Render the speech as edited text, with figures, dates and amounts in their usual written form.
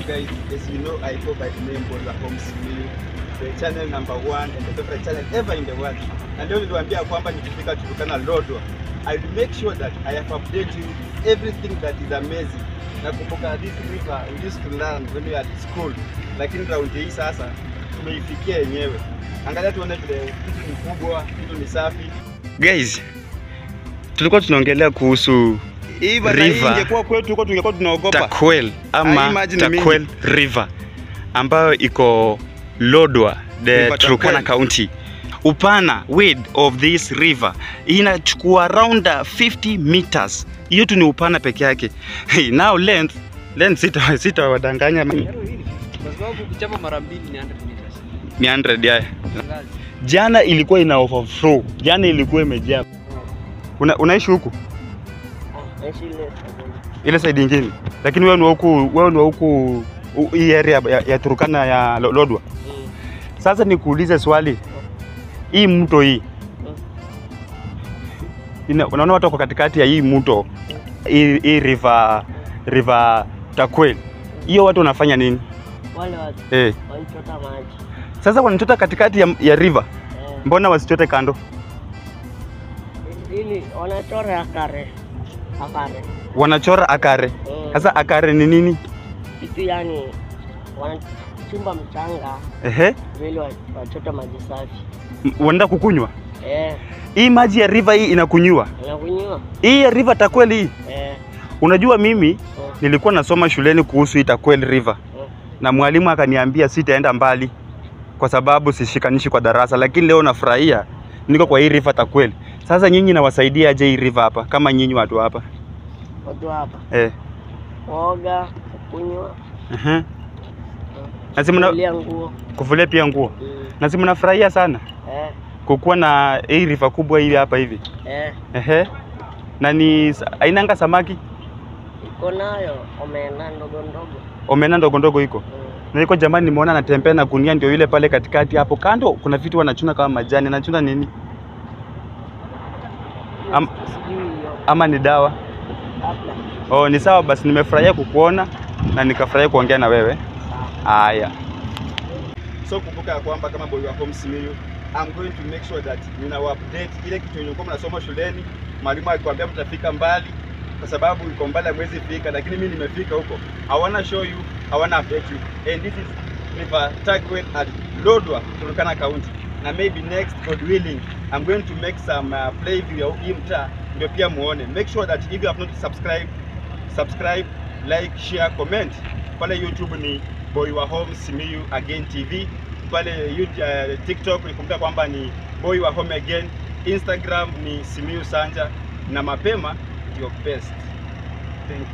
guys, as you know, I go by the name Boy wa Home Simiyu, the channel #1 and the favorite channel ever in the world. And leo niliwaambia kwamba nikifika Turkana Lodwar, I will make sure that I have updated you everything that is amazing. Nakumbuka this river we used to learn when we were at school, lakini round hii sasa tumeifikia yenyewe. Angalia tuone vile kitu ni kubwa, kitu ni safi. Guys, tulikuwa tunaongelea kuhusu river ingekuwa kwetu huko tungekuwa tunaogopa. Takwel ama Takwel River ambayo iko Lodwar, the Turkana County. Upana width of this river inachukua around 50 meters. Hiyo tu ni upana peke yake. Hey, now length sita wadanganya. Kwa sababu kuchapa mara 2 ni 100 meters. 100 ya. Jana ilikuwa ina overflow. Jana ilikuwa imejaa. Unaishi huku? Ile side nyingine. Lakini wewe ni huku hii area ya Turkana ya Lodwar. Sasa nikuulize swali. Hii mto hii. Unaona watu wako katikati ya hii mto. Hii river Takwel. Hiyo watu wanafanya nini? Wale watu wanachota maji. Sasa wanachota katikati ya river. Mbona wasichote kando? Ili wanachora akare. Wanachora akare. Sasa akare ni nini? Kitu yani wanachimba mchanga. Ili wachota maji safi. Wanaenda kukunywa? Hii maji ya river hii inakunywa? Inakunywa. Hii ya river Takwel hii? Unajua mimi nilikuwa nasoma shuleni kuhusu hii Takwel River. Na mwalimu akaniambia sitaenda mbali kwa sababu sishikanishi kwa darasa, lakini leo nafurahia niko kwa hii river Takwel. Sasa nyinyi nawasaidia aje hii river hapa kama nyinyi watu hapa? Watu hapa? Kuoga, kunywa. Kufulia pia nguo. Na si mnafurahia sana? Kukuwa na hii river kubwa hivi hapa hivi. Na ni ainanga samaki? Iko nayo, omena ndogo ndogo. Omena ndogo ndogo iko. Na iko jamani nimeona anatembea na gunia ndio yule pale katikati hapo kando kuna vitu wanachuna kama majani. Anachuna nini? Ama ni dawa? Ni sawa basi, nimefurahia kukuona na nikafurahia kuongea na wewe. Haya. So kumbuka kwamba kama Boy wa Home Simiyu, I'm going to make sure that nina update ile kitu nilikuwa mnasoma shuleni. Mwalimu alikwambia mtafika mbali kwa sababu iko mbali mwezi fika, lakini mimi nimefika huko. I wanna show you, I wanna update you. And this is River Takwel at Lodwar, Turkana County. Na maybe next, God willing, I'm going to make some play video hii mtaa ndio pia muone. Make sure that if you have not subscribe, like, share, comment. Pale YouTube ni Boy wa Home Simiyu Again TV. Pale YouTube, TikTok nikumbuka kwamba ni Boy wa Home Again. Instagram ni Simiyu Sanja na mapema your best. Thank you.